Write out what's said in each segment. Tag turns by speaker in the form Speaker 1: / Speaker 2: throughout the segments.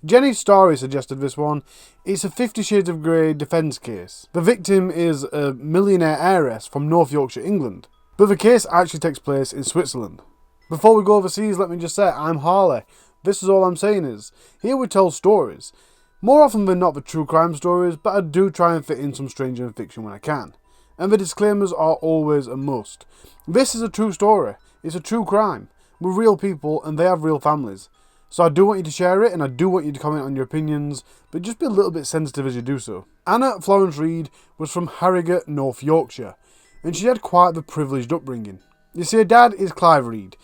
Speaker 1: Jenny's story suggested this one. It's a 50 Shades of Grey defence case. The victim is a millionaire heiress from North Yorkshire, England. But the case actually takes place in Switzerland. Before we go overseas, let me just say, I'm Harley. This is all I'm saying is, here we tell stories. More often than not the true crime stories, but I do try and fit in some stranger fiction when I can. And the disclaimers are always a must. This is a true story. It's a true crime. We're real people and they have real families. So I do want you to share it and I do want you to comment on your opinions, but just be a little bit sensitive as you do so. Anna Florence Reed was from Harrogate, North Yorkshire, and she had quite the privileged upbringing. You see, her dad is Clive Reed,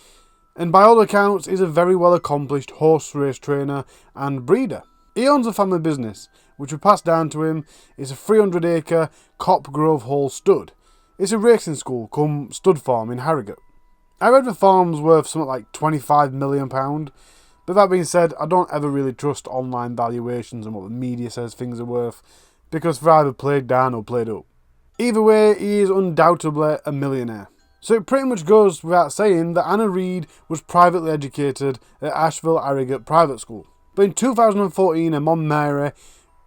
Speaker 1: and by all accounts is a very well accomplished horse race trainer and breeder. He owns a family business, which was passed down to him. It's a 300-acre Cop Grove Hall stud. It's a racing school come stud farm in Harrogate. I read the farm's worth something like £25 million, but that being said, I don't ever really trust online valuations and what the media says things are worth, because they're either played down or played up. Either way, he is undoubtedly a millionaire. So it pretty much goes without saying that Anna Reed was privately educated at Asheville Harrogate Private School. But in 2014, her mum Mary,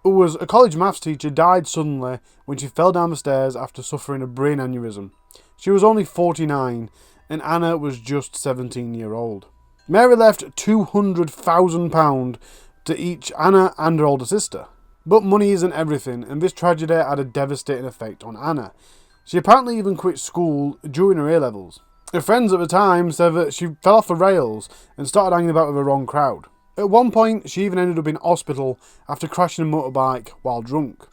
Speaker 1: who was a college maths teacher, died suddenly when she fell down the stairs after suffering a brain aneurysm. She was only 49, and Anna was just 17-year-old. Mary left £200,000 to each Anna and her older sister. But money isn't everything, and this tragedy had a devastating effect on Anna. She apparently even quit school during her A-levels. Her friends at the time said that she fell off the rails and started hanging about with the wrong crowd. At one point, she even ended up in hospital after crashing a motorbike while drunk.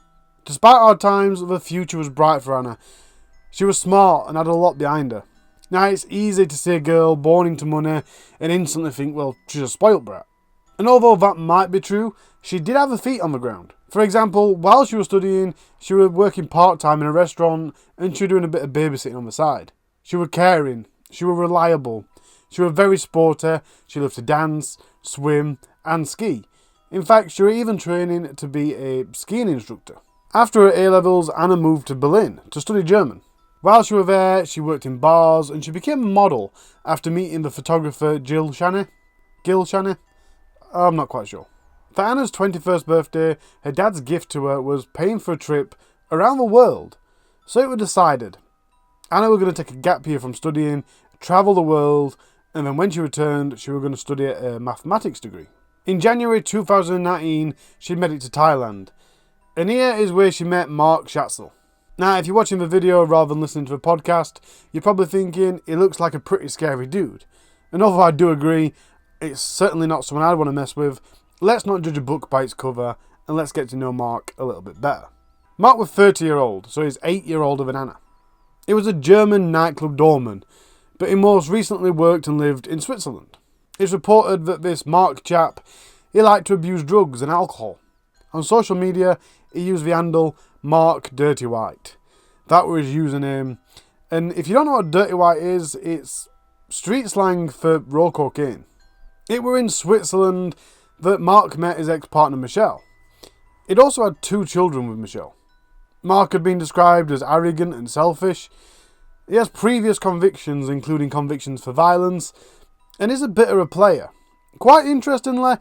Speaker 1: Despite hard times, the future was bright for Anna. She was smart and had a lot behind her. Now, it's easy to see a girl born into money and instantly think, well, she's a spoilt brat. And although that might be true, she did have her feet on the ground. For example, while she was studying, she was working part-time in a restaurant and she was doing a bit of babysitting on the side. She was caring, she was reliable, she was very sporty, she loved to dance, swim and ski. In fact, she was even training to be a skiing instructor. After her A-levels, Anna moved to Berlin to study German. While she was there, she worked in bars and she became a model after meeting the photographer Gil Shani. I'm not quite sure. For Anna's 21st birthday, her dad's gift to her was paying for a trip around the world. So it was decided. Anna was going to take a gap year from studying, travel the world, and then when she returned, she was going to study a mathematics degree. In January 2019, she made it to Thailand. And here is where she met Marc Schatzle. Now, if you're watching the video rather than listening to the podcast, you're probably thinking, he looks like a pretty scary dude. And although I do agree, it's certainly not someone I'd want to mess with. Let's not judge a book by its cover, and let's get to know Marc a little bit better. Marc was 30-year-old, so he's 8 years older than Anna. He was a German nightclub doorman, but he most recently worked and lived in Switzerland. It's reported that this Marc chap, he liked to abuse drugs and alcohol. On social media, he used the handle Marc Dirty White. That was his username. And if you don't know what Dirty White is, it's street slang for raw cocaine. It were in Switzerland that Marc met his ex-partner Michelle. He'd also had 2 children with Michelle. Marc had been described as arrogant and selfish. He has previous convictions, including convictions for violence, and is a bit of a player. Quite interestingly,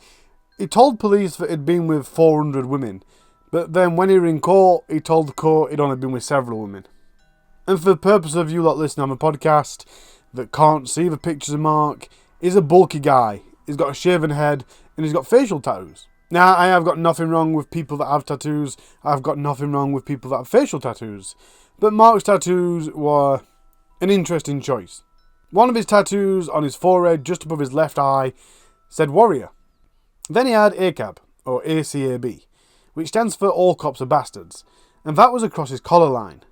Speaker 1: he told police that he'd been with 400 women, but then when he was in court, he told the court he'd only been with several women. And for the purpose of you lot listening on the podcast that can't see the pictures of Marc, he's a bulky guy. He's got a shaven head and he's got facial tattoos. Now, I have got nothing wrong with people that have tattoos. I've got nothing wrong with people that have facial tattoos. But Marc's tattoos were an interesting choice. One of his tattoos on his forehead, just above his left eye, said warrior. Then he had ACAB, or ACAB, which stands for All Cops Are Bastards, and that was across his collar line.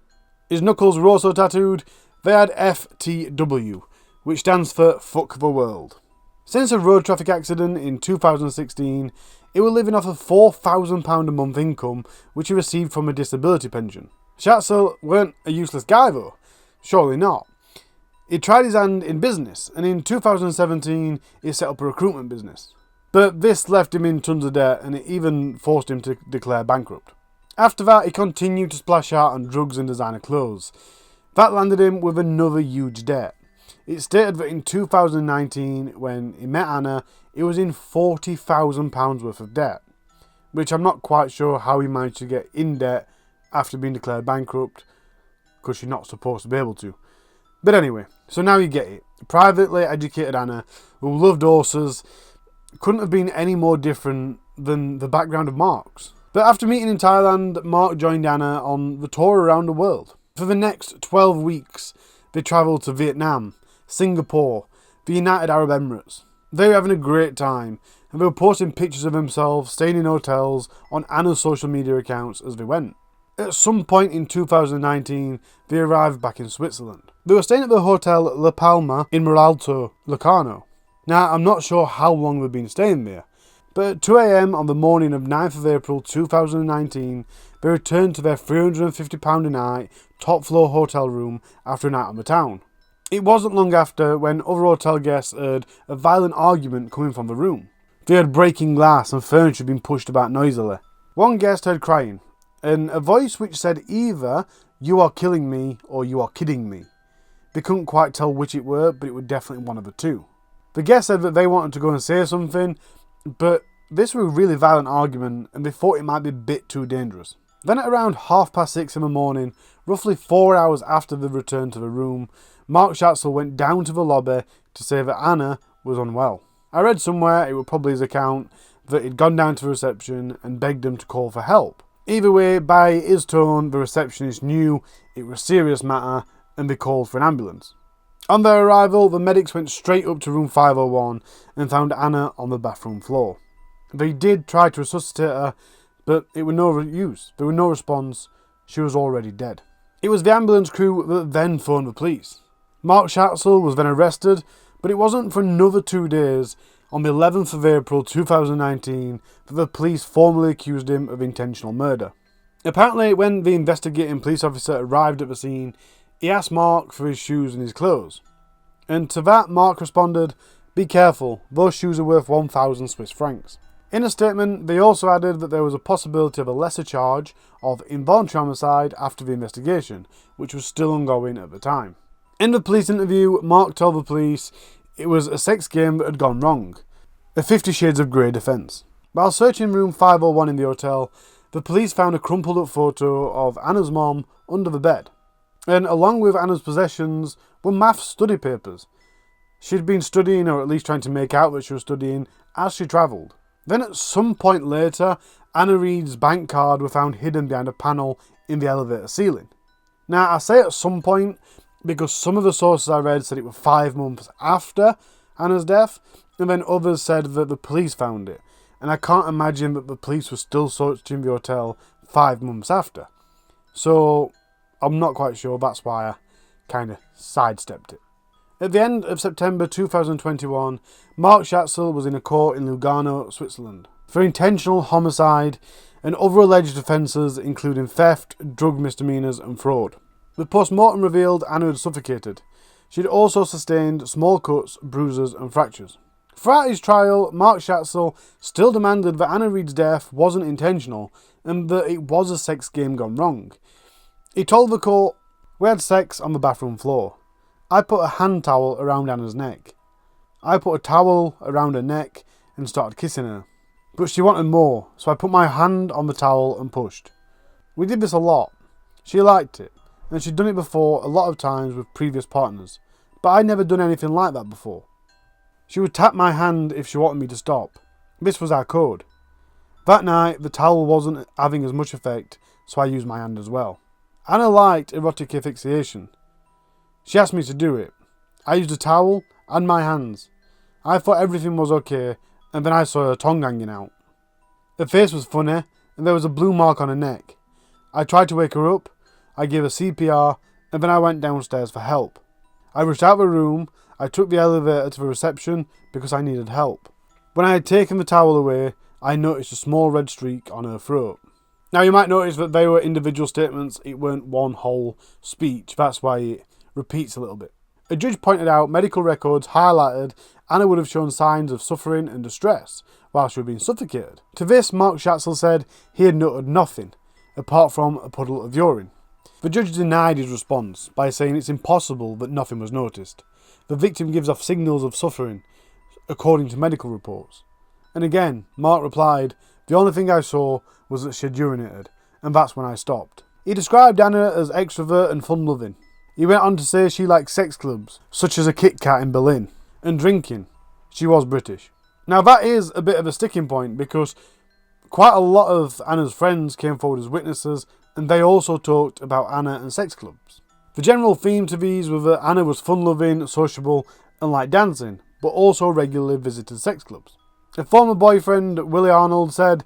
Speaker 1: His knuckles were also tattooed. They had FTW, which stands for Fuck the World. Since a road traffic accident in 2016, he was living off a £4,000 a month income, which he received from a disability pension. Schatzle weren't a useless guy though. Surely not. He tried his hand in business, and in 2017, he set up a recruitment business. But this left him in tons of debt, and it even forced him to declare bankrupt. After that, he continued to splash out on drugs and designer clothes. That landed him with another huge debt. It stated that in 2019, when he met Anna, he was in £40,000 worth of debt, which I'm not quite sure how he managed to get in debt after being declared bankrupt, because you're not supposed to be able to. But anyway, so now you get it. Privately educated Anna, who loved horses, couldn't have been any more different than the background of Marc's. But after meeting in Thailand, Marc joined Anna on the tour around the world. For the next 12 weeks, they travelled to Vietnam, Singapore, the United Arab Emirates. They were having a great time, and they were posting pictures of themselves staying in hotels on Anna's social media accounts as they went. At some point in 2019, they arrived back in Switzerland. They were staying at the Hotel La Palma in Moralto, Locarno. Now, I'm not sure how long they've been staying there, but at 2 a.m. on the morning of 9th of April 2019, they returned to their £350 a night top floor hotel room after a night on the town. It wasn't long after when other hotel guests heard a violent argument coming from the room. They heard breaking glass and furniture being pushed about noisily. One guest heard crying, and a voice which said either "you are killing me" or "you are kidding me." They couldn't quite tell which it were, but it was definitely one of the two. The guest said that they wanted to go and say something, but this was a really violent argument and they thought it might be a bit too dangerous. Then at around 6:30 in the morning, roughly 4 hours after the return to the room, Marc Schatzle went down to the lobby to say that Anna was unwell. I read somewhere, it was probably his account, that he'd gone down to the reception and begged them to call for help. Either way, by his tone, the receptionist knew it was a serious matter and they called for an ambulance. On their arrival, the medics went straight up to room 501 and found Anna on the bathroom floor. They did try to resuscitate her, but it was no use. There was no response. She was already dead. It was the ambulance crew that then phoned the police. Marc Schatzle was then arrested, but it wasn't for another 2 days, on the 11th of April 2019, that the police formally accused him of intentional murder. Apparently, when the investigating police officer arrived at the scene, he asked Marc for his shoes and his clothes. And to that, Marc responded, "Be careful, those shoes are worth 1,000 Swiss francs. In a statement, they also added that there was a possibility of a lesser charge of involuntary homicide after the investigation, which was still ongoing at the time. In the police interview, Marc told the police it was a sex game that had gone wrong, a 50 Shades of Grey defence. While searching room 501 in the hotel, the police found a crumpled up photo of Anna's mom under the bed. And along with Anna's possessions were maths study papers. She'd been studying, or at least trying to make out that she was studying, as she travelled. Then at some point later, Anna Reed's bank card were found hidden behind a panel in the elevator ceiling. Now, I say at some point because some of the sources I read said it was 5 months after Anna's death, and then others said that the police found it. And I can't imagine that the police were still searching the hotel 5 months after. So I'm not quite sure, that's why I kind of sidestepped it. At the end of September 2021, Marc Schatzle was in a court in Lugano, Switzerland, for intentional homicide and other alleged offences including theft, drug misdemeanours and fraud. The post-mortem revealed Anna had suffocated. She had also sustained small cuts, bruises and fractures. Throughout his trial, Marc Schatzle still demanded that Anna Reed's death wasn't intentional and that it was a sex game gone wrong. He told the court, "We had sex on the bathroom floor. I put a hand towel around Anna's neck. I put a towel around her neck and started kissing her. But she wanted more, so I put my hand on the towel and pushed. We did this a lot. She liked it, and she'd done it before a lot of times with previous partners, but I'd never done anything like that before. She would tap my hand if she wanted me to stop. This was our code. That night, the towel wasn't having as much effect, so I used my hand as well. Anna liked erotic asphyxiation. She asked me to do it. I used a towel and my hands. I thought everything was okay, and then I saw her tongue hanging out. Her face was funny, and there was a blue mark on her neck. I tried to wake her up, I gave her CPR, and then I went downstairs for help. I rushed out of the room, I took the elevator to the reception because I needed help. When I had taken the towel away, I noticed a small red streak on her throat." Now you might notice that they were individual statements, it weren't one whole speech, that's why it repeats a little bit. A judge pointed out medical records highlighted Anna would have shown signs of suffering and distress while she was being suffocated. To this, Marc Schatzle said he had noted nothing, apart from a puddle of urine. The judge denied his response by saying it's impossible that nothing was noticed. The victim gives off signals of suffering, according to medical reports. And again, Marc replied, "The only thing I saw was that she'd urinated, and that's when I stopped." He described Anna as extrovert and fun-loving. He went on to say she liked sex clubs, such as a Kit Kat in Berlin, and drinking. She was British. Now that is a bit of a sticking point because quite a lot of Anna's friends came forward as witnesses, and they also talked about Anna and sex clubs. The general theme to these was that Anna was fun-loving, sociable, and liked dancing, but also regularly visited sex clubs. Her former boyfriend, Willie Arnold, said,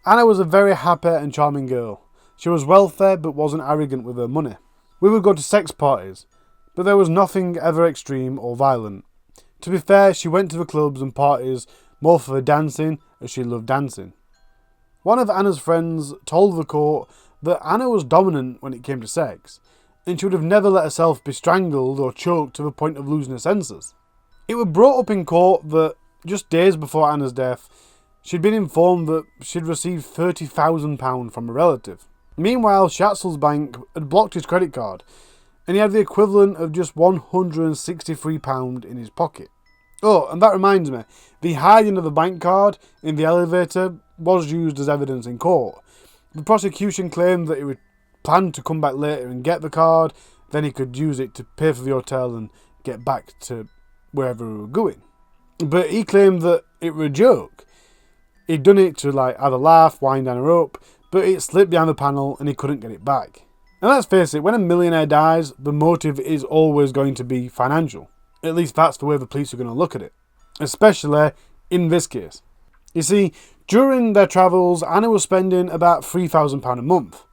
Speaker 1: "Anna was a very happy and charming girl. She was wealthy but wasn't arrogant with her money. We would go to sex parties, but there was nothing ever extreme or violent. To be fair, she went to the clubs and parties more for the dancing, as she loved dancing." One of Anna's friends told the court that Anna was dominant when it came to sex, and she would have never let herself be strangled or choked to the point of losing her senses. It was brought up in court that just days before Anna's death, she'd been informed that she'd received £30,000 from a relative. Meanwhile, Schatzle's bank had blocked his credit card, and he had the equivalent of just £163 in his pocket. Oh, and that reminds me, the hiding of the bank card in the elevator was used as evidence in court. The prosecution claimed that he would plan to come back later and get the card, then he could use it to pay for the hotel and get back to wherever we were going. But he claimed that it was a joke. He'd done it to have a laugh, wind Anna up, but it slipped behind the panel and he couldn't get it back. And let's face it, when a millionaire dies, the motive is always going to be financial. At least that's the way the police are going to look at it. Especially in this case. You see, during their travels, Anna was spending about £3,000 a month.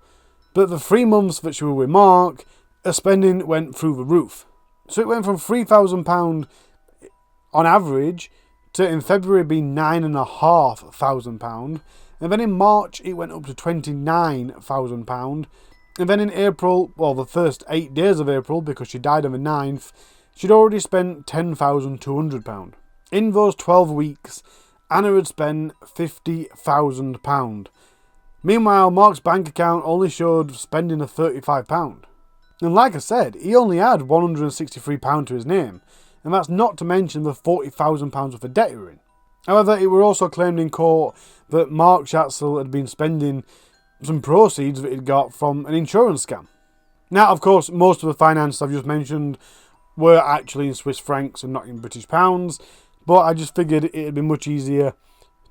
Speaker 1: But the 3 months that she was with Marc, her spending went through the roof. So it went from £3,000 on average to in February being £9,500. And then in March it went up to £29,000. And then in April, well, the first 8 days of April, because she died on the 9th, she'd already spent £10,200. In those 12 weeks, Anna had spent £50,000. Meanwhile, Marc's bank account only showed spending of £35. And like I said, he only had £163 to his name, and that's not to mention the £40,000 worth of debt he were in. However, it were also claimed in court that Marc Schatzle had been spending some proceeds that he'd got from an insurance scam. Now, of course, most of the finances I've just mentioned were actually in Swiss francs and not in British pounds, but I just figured it'd be much easier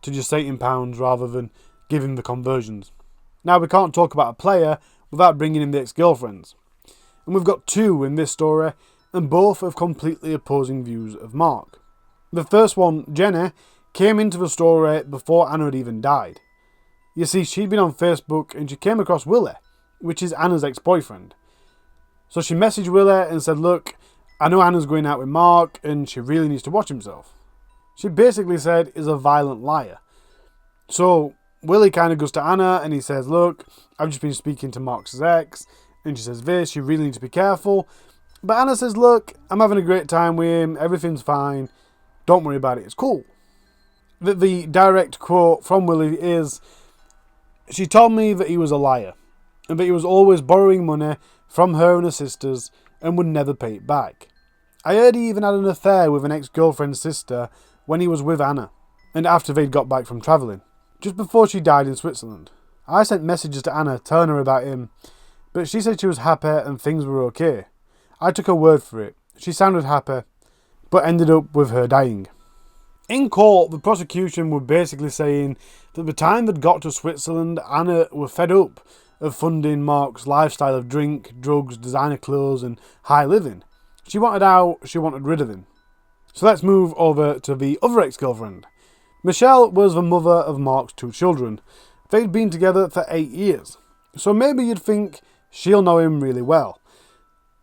Speaker 1: to just say it in pounds rather than give him the conversions. Now, we can't talk about a player without bringing in the ex-girlfriends. And we've got 2 in this story, and both have completely opposing views of Marc. The first one, Jenny, came into the story before Anna had even died. You see, she'd been on Facebook and she came across Willie, which is Anna's ex-boyfriend. So she messaged Willie and said, "Look, I know Anna's going out with Marc and she really needs to watch himself." She basically said he's a violent liar. So Willie kind of goes to Anna and he says, "Look, I've just been speaking to Marc's ex," and she says this, "You really need to be careful." But Anna says, "Look, I'm having a great time with him, everything's fine, don't worry about it, it's cool." The direct quote from Willie is, "She told me that he was a liar, and that he was always borrowing money from her and her sisters and would never pay it back. I heard he even had an affair with an ex-girlfriend's sister when he was with Anna, and after they'd got back from travelling, just before she died in Switzerland. I sent messages to Anna telling her about him, but she said she was happy and things were okay. I took her word for it. She sounded happy, but ended up with her dying." In court, the prosecution were basically saying that by the time they'd got to Switzerland, Anna were fed up of funding Marc's lifestyle of drink, drugs, designer clothes and high living. She wanted out, she wanted rid of him. So let's move over to the other ex-girlfriend. Michelle was the mother of Marc's 2 children. They'd been together for 8 years. So maybe you'd think she'll know him really well.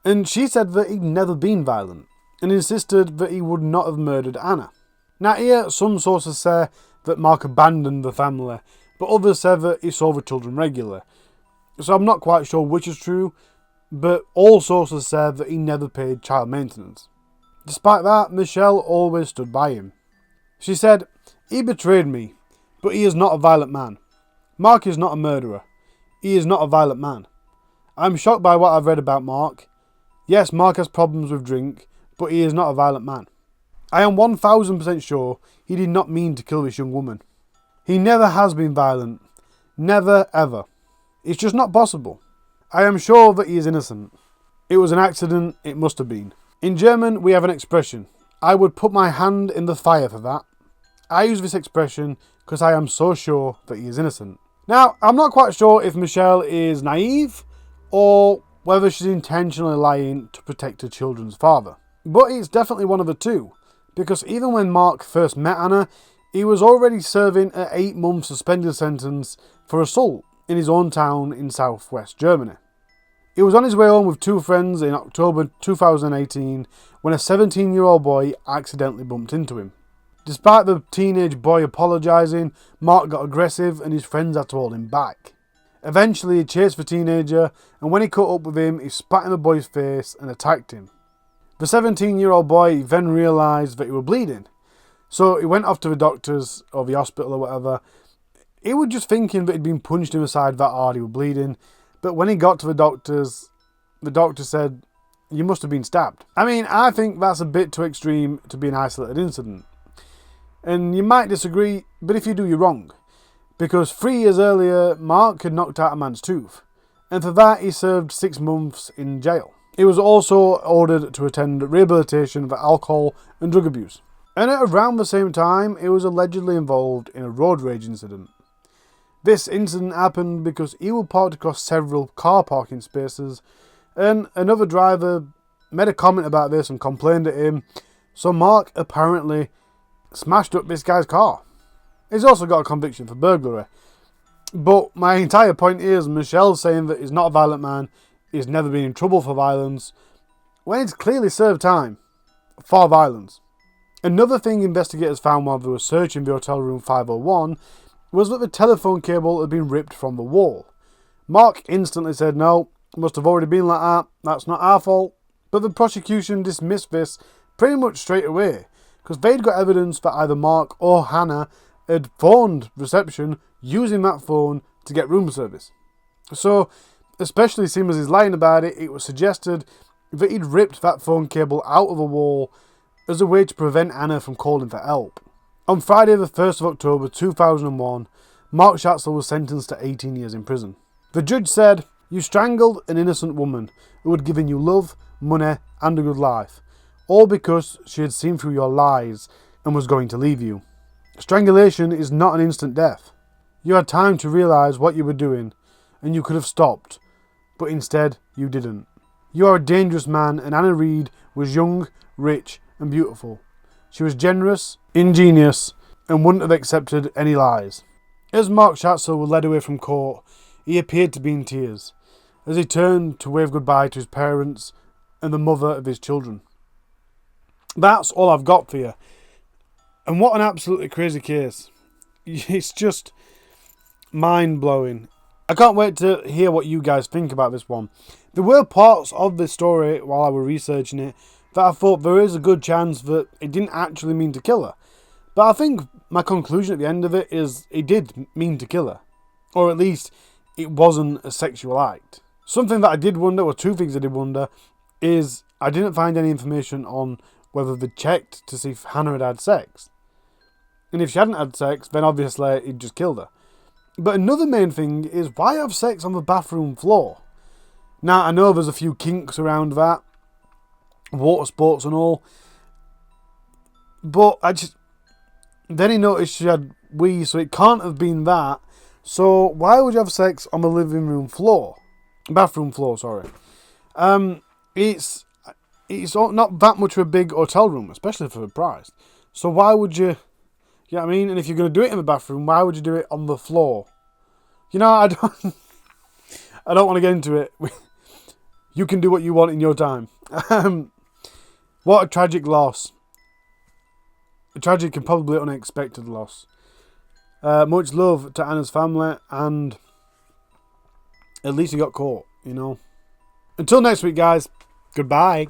Speaker 1: And she said that he'd never been violent, and insisted that he would not have murdered Anna. Now here, some sources say that Marc abandoned the family, but others say that he saw the children regularly. So I'm not quite sure which is true, but all sources say that he never paid child maintenance. Despite that, Michelle always stood by him. She said, "He betrayed me, but he is not a violent man. Marc is not a murderer. He is not a violent man. I'm shocked by what I've read about Marc. Yes, Marc has problems with drink, but he is not a violent man." I am 1000% sure he did not mean to kill this young woman. He never has been violent. Never, ever. It's just not possible. I am sure that he is innocent. It was an accident, it must have been. In German, we have an expression. I would put my hand in the fire for that. I use this expression because I am so sure that he is innocent. Now, I'm not quite sure if Michelle is naive or whether she's intentionally lying to protect her children's father. But it's definitely one of the two, because even when Marc first met Anna, he was already serving an 8-month suspended sentence for assault in his own town in southwest Germany. He was on his way home with 2 friends in October 2018 when a 17-year-old boy accidentally bumped into him. Despite the teenage boy apologising, Marc got aggressive and his friends had to hold him back. Eventually he chased the teenager, and when he caught up with him, he spat in the boy's face and attacked him. The 17-year-old boy then realised that he was bleeding, so he went off to the doctors or the hospital or whatever. He was just thinking that he'd been punched in the side that hard he was bleeding, but when he got to the doctors, the doctor said, "You must have been stabbed." I mean, I think that's a bit too extreme to be an isolated incident. And you might disagree, but if you do, you're wrong. Because 3 years earlier, Marc had knocked out a man's tooth, and for that he served 6 months in jail. He was also ordered to attend rehabilitation for alcohol and drug abuse. And at around the same time, he was allegedly involved in a road rage incident. This incident happened because he was parked across several car parking spaces, and another driver made a comment about this and complained at him, so Marc apparently smashed up this guy's car. He's also got a conviction for burglary. But my entire point is Michelle's saying that he's not a violent man, he's never been in trouble for violence, when he's clearly served time for violence. Another thing investigators found while they were searching the hotel room 501 was that the telephone cable had been ripped from the wall. Marc instantly said, "No, it must have already been like that, that's not our fault." But the prosecution dismissed this pretty much straight away, because they'd got evidence that either Marc or Hannah had phoned reception using that phone to get room service. So, especially seeing as he's lying about it, it was suggested that he'd ripped that phone cable out of the wall as a way to prevent Anna from calling for help. On Friday the 1st of October 2001, Marc Schatzle was sentenced to 18 years in prison. The judge said, "You strangled an innocent woman who had given you love, money and a good life, all because she had seen through your lies and was going to leave you. Strangulation is not an instant death. You had time to realise what you were doing, and you could have stopped, but instead you didn't. You are a dangerous man, and Anna Reed was young, rich and beautiful. She was generous, ingenious, and wouldn't have accepted any lies." As Marc Schatzle was led away from court, he appeared to be in tears, as he turned to wave goodbye to his parents and the mother of his children. That's all I've got for you. And what an absolutely crazy case. It's just mind-blowing. I can't wait to hear what you guys think about this one. There were parts of this story while I was researching it that I thought there is a good chance that it didn't actually mean to kill her. But I think my conclusion at the end of it is it did mean to kill her. Or at least it wasn't a sexual act. Something that I did wonder, or 2 things I did wonder, is I didn't find any information on whether they checked to see if Hannah had had sex. And if she hadn't had sex, then obviously he'd just killed her. But another main thing is, why have sex on the bathroom floor? Now, I know there's a few kinks around that, water sports and all, but then he noticed she had wee, so it can't have been that. So why would you have sex on the living room floor? Bathroom floor, sorry. It's not that much of a big hotel room, especially for the price. So why would you know what I mean? And if you're going to do it in the bathroom, why would you do it on the floor? You know, I don't want to get into it. You can do what you want in your time. What a tragic loss. A tragic and probably unexpected loss. Much love to Anna's family, and at least he got caught, you know. Until next week, guys. Goodbye.